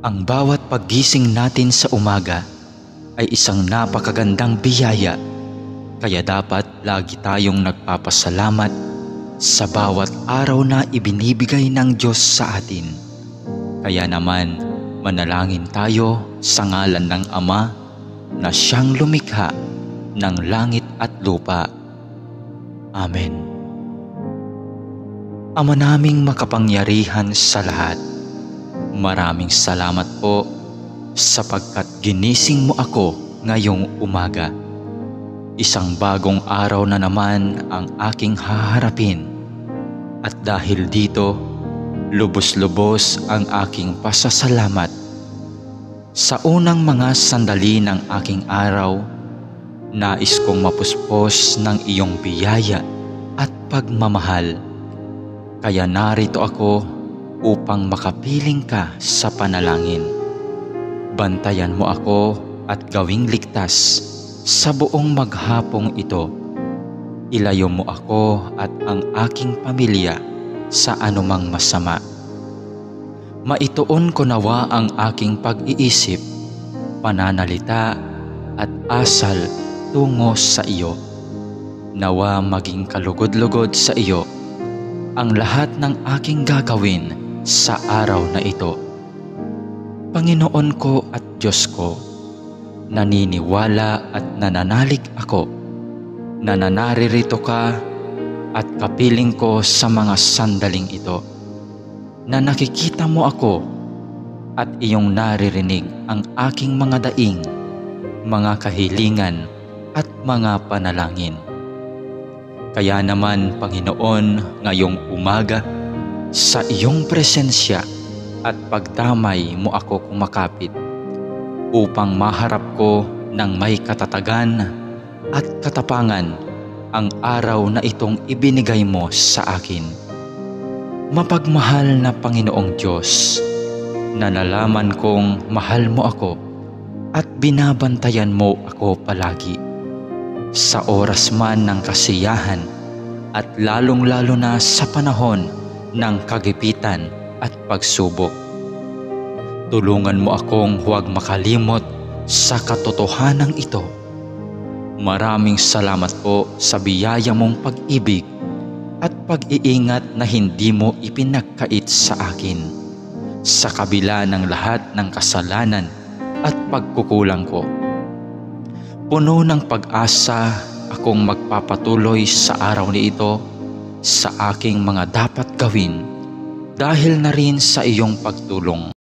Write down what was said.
Ang bawat paggising natin sa umaga ay isang napakagandang biyaya, kaya dapat lagi tayong nagpapasalamat sa bawat araw na ibinibigay ng Diyos sa atin. Kaya naman, manalangin tayo sa ngalan ng Ama na siyang lumikha ng langit at lupa. Amen. Ama naming makapangyarihan sa lahat, maraming salamat po sapagkat ginising mo ako ngayong umaga. Isang bagong araw na naman ang aking haharapin. At dahil dito, lubos-lubos ang aking pasasalamat. Sa unang mga sandali ng aking araw, nais kong mapuspos ng iyong biyaya at pagmamahal. Kaya narito ako upang makapiling ka sa panalangin. Bantayan mo ako at gawing ligtas sa buong maghapong ito. Ilayo mo ako at ang aking pamilya sa anumang masama. Maituon ko nawa ang aking pag-iisip, pananalita at asal tungo sa iyo. Nawa maging kalugod-lugod sa iyo ang lahat ng aking gagawin sa araw na ito. Panginoon ko at Diyos ko, naniniwala at nananalig ako na naririto ka at kapiling ko sa mga sandaling ito, na nakikita mo ako at iyong naririnig ang aking mga daing, mga kahilingan at mga panalangin. Kaya naman, Panginoon, ngayong umaga, sa iyong presensya at pagdamay mo ako kumakapit upang maharap ko ng may katatagan at katapangan ang araw na itong ibinigay mo sa akin. Mapagmahal na Panginoong Diyos, na nalaman kong mahal mo ako at binabantayan mo ako palagi. Sa oras man ng kasiyahan at lalong-lalo na sa panahon ng kagipitan at pagsubok. Tulungan mo akong huwag makalimot sa katotohanan ito. Maraming salamat po sa biyaya mong pag-ibig at pag-iingat na hindi mo ipinagkait sa akin, sa kabila ng lahat ng kasalanan at pagkukulang ko. Puno ng pag-asa akong magpapatuloy sa araw na ito sa aking mga dapat gawin dahil na rin sa iyong pagtulong.